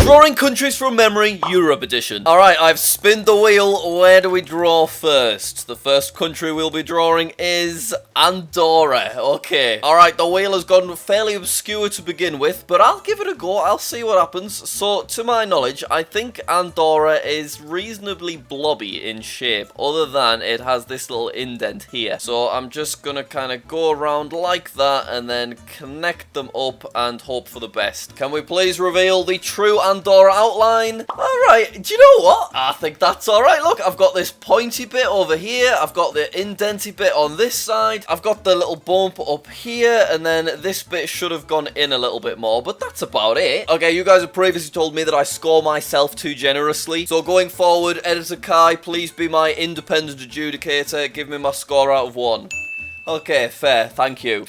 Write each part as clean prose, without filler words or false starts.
Drawing countries from memory, Europe edition. Alright, I've spinned the wheel. Where do we draw first? The first country we'll be drawing is Andorra. Okay. Alright, the wheel has gone fairly obscure to begin with, but I'll give it a go. I'll see what happens. So, to my knowledge, I think Andorra is reasonably blobby in shape, other than it has this little indent here. So, I'm just gonna kind of go around like that and then connect them up and hope for the best. Can we please reveal the true Andorra outline? Alright, do you know what? I think that's alright. Look, I've got this pointy bit over here. I've got the indenty bit on this side. I've got the little bump up here, and then this bit should have gone in a little bit more, but that's about it. Okay, you guys have previously told me that I score myself too generously. So going forward, Editor Kai, please be my independent adjudicator. Give me my score out of 1. Okay, fair, thank you.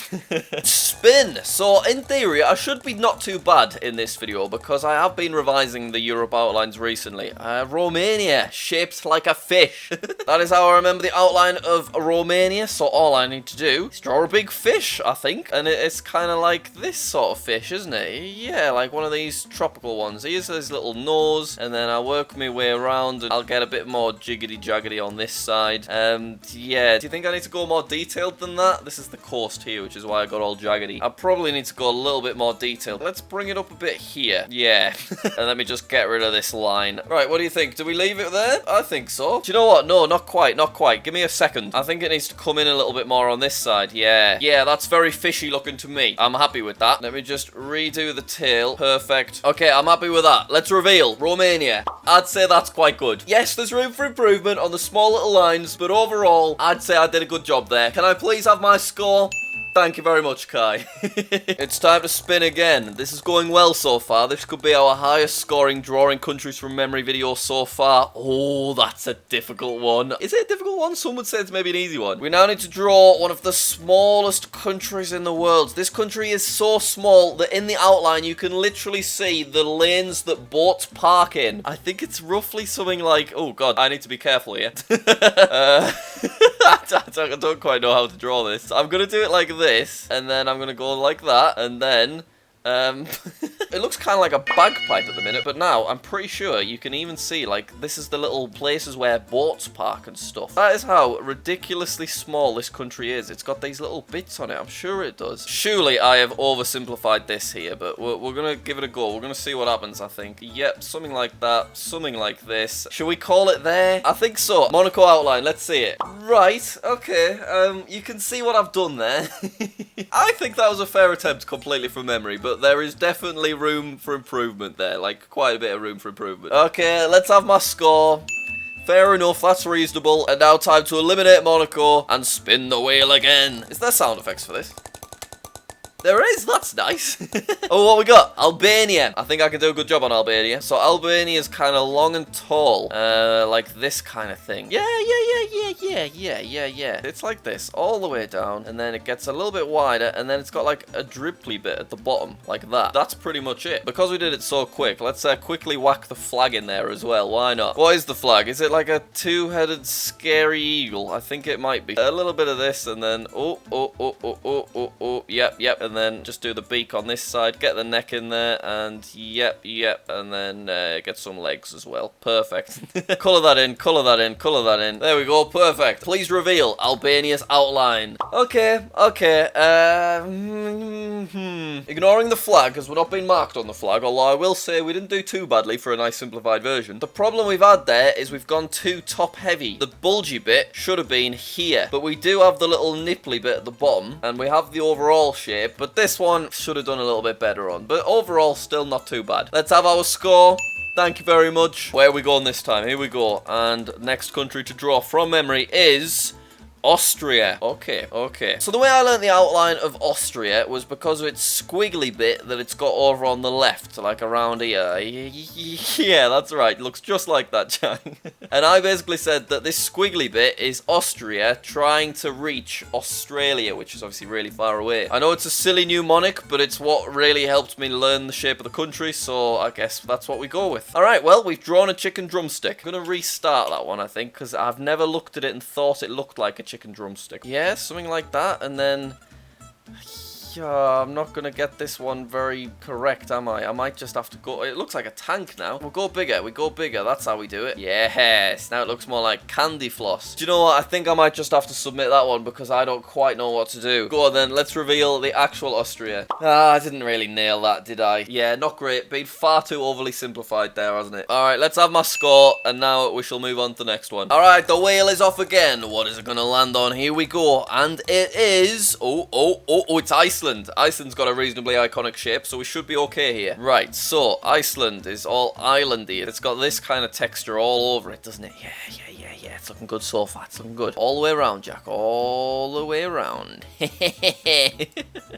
Spin! So, in theory, I should be not too bad in this video, because I have been revising the Europe outlines recently. Romania, shaped like a fish. That is how I remember the outline of Romania, so all I need to do is draw a big fish, I think. And it's kind of like this sort of fish, isn't it? Yeah, like one of these tropical ones. Here's his little nose, and then I'll work my way around, and I'll get a bit more jiggity-jaggedy on this side. Yeah, do you think I need to go more detailed than that? This is the coast here, which is why I got all jaggedy. I probably need to go a little bit more detailed. Let's bring it up a bit here. Yeah. And let me just get rid of this line. Right, what do you think? Do we leave it there? I think so. Do you know what? No, not quite, not quite. Give me a second. I think it needs to come in a little bit more on this side. Yeah. Yeah, that's very fishy looking to me. I'm happy with that. Let me just redo the tail. Perfect. Okay, I'm happy with that. Let's reveal. Romania. I'd say that's quite good. Yes, there's room for improvement on the small little lines, but overall, I'd say I did a good job there. Can I please have my score? Thank you very much, Kai. It's time to spin again. This is going well so far. This could be our highest scoring drawing countries from memory video so far. Oh, that's a difficult one. Is it a difficult one? Some would say it's maybe an easy one. We now need to draw one of the smallest countries in the world. This country is so small that in the outline you can literally see the lanes that boats park in. I think it's roughly something like... Oh, God, I need to be careful here. I don't quite know how to draw this. I'm going to do it like this, and then I'm going to go like that, and then... It looks kind of like a bagpipe at the minute, but now I'm pretty sure you can even see, like, this is the little places where boats park and stuff. That is how ridiculously small this country is. It's got these little bits on it. I'm sure it does. Surely I have oversimplified this here, but we're going to give it a go. We're going to see what happens, I think. Yep, something like that. Something like this. Should we call it there? I think so. Monaco outline. Let's see it. Right. Okay. You can see what I've done there. I think that was a fair attempt completely from memory, but there is definitely room for improvement there, like quite a bit of room for improvement. Okay, let's have my score. Fair enough, that's reasonable. And now time to eliminate Monaco and spin the wheel again. Is there sound effects for this? There is, that's nice. Oh, what we got? Albania. I think I can do a good job on Albania. So Albania is kind of long and tall. Like this kind of thing. Yeah. It's like this, all the way down. And then it gets a little bit wider. And then it's got like a dripply bit at the bottom, like that. That's pretty much it. Because we did it so quick, let's quickly whack the flag in there as well. Why not? What is the flag? Is it like a two-headed scary eagle? I think it might be. A little bit of this and then... Oh. Yep. And then just do the beak on this side, get the neck in there, and yep, and then get some legs as well. Perfect. Colour that in. There we go, perfect. Please reveal Albania's outline. Okay. Ignoring the flag, because we're not being marked on the flag, although I will say we didn't do too badly for a nice simplified version. The problem we've had there is we've gone too top-heavy. The bulgy bit should have been here, but we do have the little nipply bit at the bottom, and we have the overall shape. But this one should have done a little bit better on. But overall, still not too bad. Let's have our score. Thank you very much. Where are we going this time? Here we go. And next country to draw from memory is... Austria. Okay. So the way I learned the outline of Austria was because of its squiggly bit that it's got over on the left, like around here. Yeah, that's right. It looks just like that, Jack. And I basically said that this squiggly bit is Austria trying to reach Australia, which is obviously really far away. I know it's a silly mnemonic, but it's what really helped me learn the shape of the country, so I guess that's what we go with. Alright, well, we've drawn a chicken drumstick. I'm going to restart that one, I think, because I've never looked at it and thought it looked like a chicken drumstick. Yeah, something like that, and then... Yeah, I'm not gonna get this one very correct, am I? I might just have to go... It looks like a tank now. We'll go bigger. We go bigger. That's how we do it. Yes. Now it looks more like candy floss. Do you know what? I think I might just have to submit that one because I don't quite know what to do. Go on then. Let's reveal the actual Austria. Ah, I didn't really nail that, did I? Yeah, not great. Been far too overly simplified there, hasn't it? Alright, let's have my score, and now we shall move on to the next one. Alright, the whale is off again. What is it gonna land on? Here we go. And it is... Oh, it's Iceland. Iceland's got a reasonably iconic shape, so we should be okay here. Right, so Iceland is all islandy. It's got this kind of texture all over it, doesn't it? Yeah. It's looking good so far. It's looking good. All the way around, Jack. All the way around.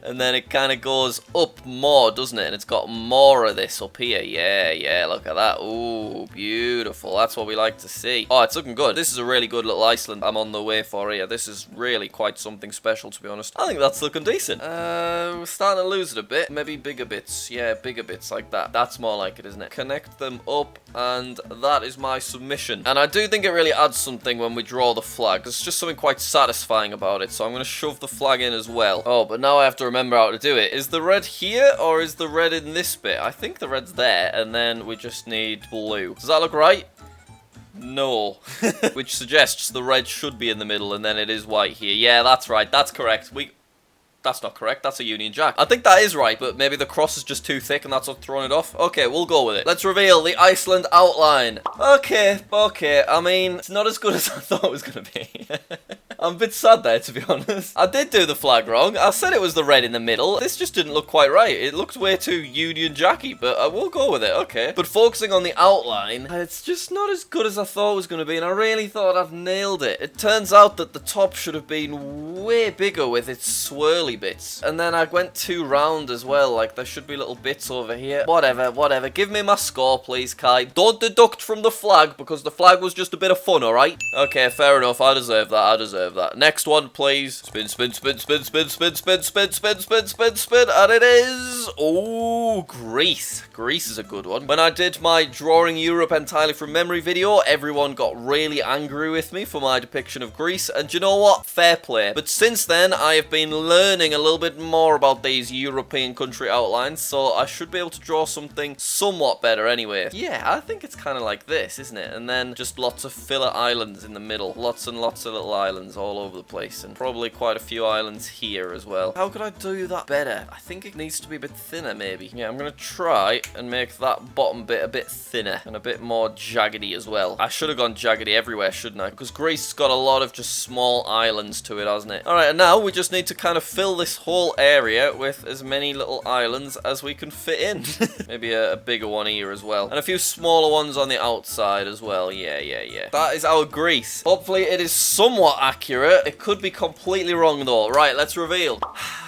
And then it kind of goes up more, doesn't it? And it's got more of this up here. Yeah. Look at that. Ooh, beautiful. That's what we like to see. Oh, it's looking good. This is a really good little Iceland I'm on the way for here. This is really quite something special, to be honest. I think that's looking decent. We're starting to lose it a bit. Maybe bigger bits. Yeah, bigger bits like that. That's more like it, isn't it? Connect them up, and that is my submission. And I do think it really adds something when we draw the flag. There's just something quite satisfying about it, so I'm going to shove the flag in as well. Oh, but now I have to remember how to do it. Is the red here, or is the red in this bit? I think the red's there, and then we just need blue. Does that look right? No. Which suggests the red should be in the middle, and then it is white here. Yeah, that's right. That's correct. That's not correct. That's a Union Jack. I think that is right, but maybe the cross is just too thick and that's what's throwing it off. Okay, we'll go with it. Let's reveal the Iceland outline. Okay. I mean, it's not as good as I thought it was going to be. I'm a bit sad there, to be honest. I did do the flag wrong. I said it was the red in the middle. This just didn't look quite right. It looked way too Union Jacky, but I will go with it. Okay. But focusing on the outline, it's just not as good as I thought it was going to be, and I really thought I've nailed it. It turns out that the top should have been way bigger with its swirly bits. And then I went too round as well. Like, there should be little bits over here. Whatever. Give me my score, please, Kai. Don't deduct from the flag, because the flag was just a bit of fun, alright? Okay, fair enough. I deserve that. Next one, please. Spin. And it is... Oh, Greece. Greece is a good one. When I did my Drawing Europe Entirely from Memory video, everyone got really angry with me for my depiction of Greece. And you know what? Fair play. But since then, I have been learning a little bit more about these European country outlines, so I should be able to draw something somewhat better anyway. Yeah, I think it's kind of like this, isn't it? And then just lots of filler islands in the middle. Lots and lots of little islands all over the place, and probably quite a few islands here as well. How could I do that better? I think it needs to be a bit thinner, maybe. Yeah, I'm going to try and make that bottom bit a bit thinner and a bit more jaggedy as well. I should have gone jaggedy everywhere, shouldn't I? Because Greece has got a lot of just small islands to it, hasn't it? Alright, and now we just need to kind of fill this whole area with as many little islands as we can fit in. Maybe a bigger one here as well. And a few smaller ones on the outside as well. Yeah. That is our Greece. Hopefully it is somewhat accurate. It could be completely wrong though. Right, let's reveal.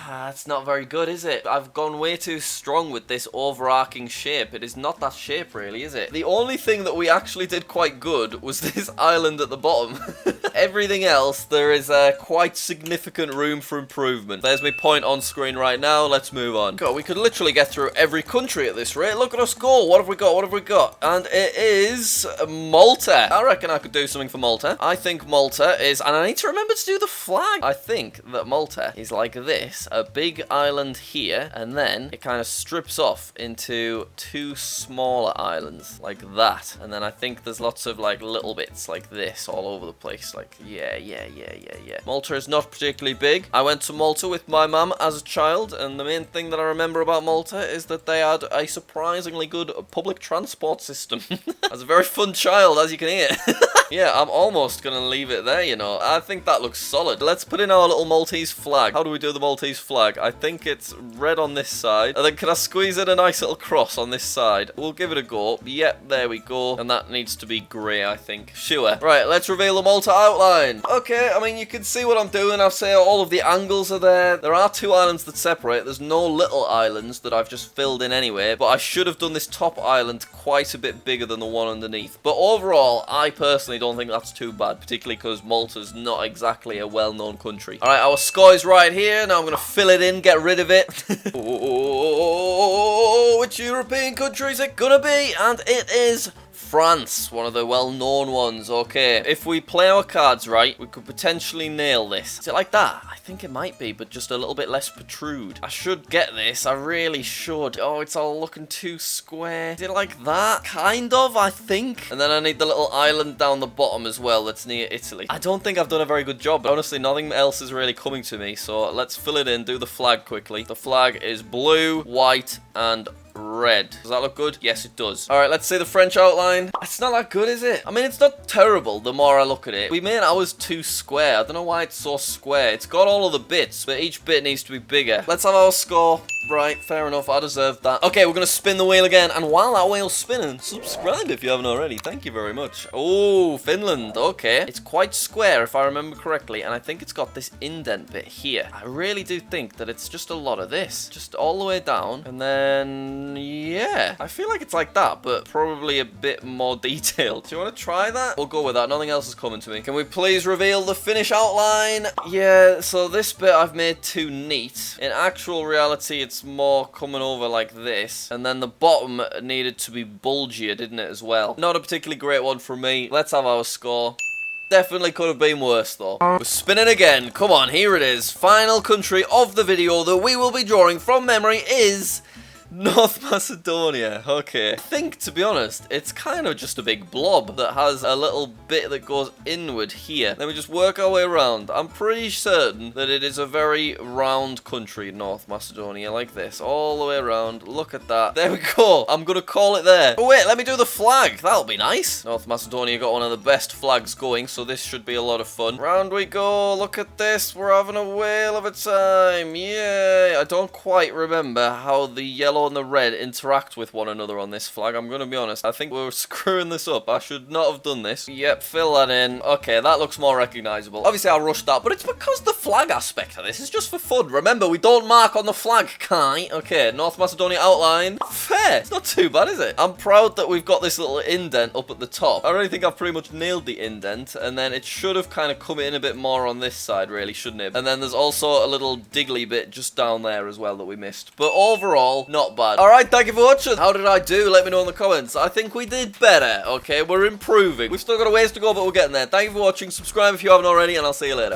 That's not very good, is it? I've gone way too strong with this overarching shape. It is not that shape, really, is it? The only thing that we actually did quite good was this island at the bottom. Everything else, there is quite significant room for improvement. There's my point on screen right now. Let's move on. God, we could literally get through every country at this rate. Look at us go. What have we got? And it is Malta. I reckon I could do something for Malta. I think Malta is... And I need to remember to do the flag. I think that Malta is like this. A big island here, and then it kind of strips off into two smaller islands like that, and then I think there's lots of like little bits like this all over the place. Like yeah. Malta is not particularly big. I went to Malta with my mum as a child, and the main thing that I remember about Malta is that they had a surprisingly good public transport system. I was a very fun child, as you can hear. Yeah, I'm almost gonna leave it there, you know. I think that looks solid. Let's put in our little Maltese flag. How do we do the Maltese flag? I think it's red on this side. And then can I squeeze in a nice little cross on this side? We'll give it a go. Yep, there we go. And that needs to be grey, I think. Sure. Right, let's reveal the Malta outline. Okay, I mean, you can see what I'm doing. I've said all of the angles are there. There are two islands that separate. There's no little islands that I've just filled in anyway. But I should have done this top island quite a bit bigger than the one underneath. But overall, I personally don't think that's too bad, particularly because Malta's not exactly a well-known country. Alright, our score is right here. Now I'm going to fill it in, get rid of it. Oh, which European country is it gonna be? And it is France, one of the well-known ones. Okay, if we play our cards right, we could potentially nail this. Is it like that? I think it might be, but just a little bit less protrude. I should get this. I really should. Oh, it's all looking too square. Is it like that? Kind of, I think. And then I need the little island down the bottom as well that's near Italy. I don't think I've done a very good job, but honestly, nothing else is really coming to me. So let's fill it in, do the flag quickly. The flag is blue, white, and red. Does that look good? Yes, it does. All right, let's see the French outline. It's not that good, is it? I mean, it's not terrible the more I look at it. We made ours too square. I don't know why it's so square. It's got all of the bits, but each bit needs to be bigger. Let's have our score. Right, fair enough. I deserve that. Okay, we're going to spin the wheel again. And while that wheel's spinning, subscribe if you haven't already. Thank you very much. Oh, Finland. Okay. It's quite square, if I remember correctly. And I think it's got this indent bit here. I really do think that it's just a lot of this. Just all the way down. And then, yeah. I feel like it's like that, but probably a bit more detailed. Do you want to try that? We'll go with that. Nothing else is coming to me. Can we please reveal the finish outline? Yeah, so this bit I've made too neat. In actual reality, it's more coming over like this, and then the bottom needed to be bulgier, didn't it, as well? Not a particularly great one for me. Let's have our score. Definitely could have been worse though. We're spinning again. Come on, here it is. Final country of the video that we will be drawing from memory is North Macedonia. Okay. I think, to be honest, it's kind of just a big blob that has a little bit that goes inward here. Let me just work our way around. I'm pretty certain that it is a very round country, North Macedonia, like this. All the way around. Look at that. There we go. I'm going to call it there. Oh, wait, let me do the flag. That'll be nice. North Macedonia got one of the best flags going, so this should be a lot of fun. Round we go. Look at this. We're having a whale of a time. Yay. I don't quite remember how the yellow and the red interact with one another on this flag. I'm gonna be honest, I think we're screwing this up. I should not have done this. Yep, fill that in. Okay, that looks more recognizable. Obviously I rushed that, but it's because the flag aspect of this is just for fun. Remember, we don't mark on the flag, Kai. Okay, North Macedonia outline. Fair. It's not too bad, is it? I'm proud that we've got this little indent up at the top. I really think I've pretty much nailed the indent, and then it should have kind of come in a bit more on this side, really, shouldn't it? And then there's also a little diggly bit just down there as well that we missed. But overall, not bad. Alright, thank you for watching. How did I do? Let me know in the comments. I think we did better, okay? We're improving. We've still got a ways to go, but we're getting there. Thank you for watching. Subscribe if you haven't already, and I'll see you later.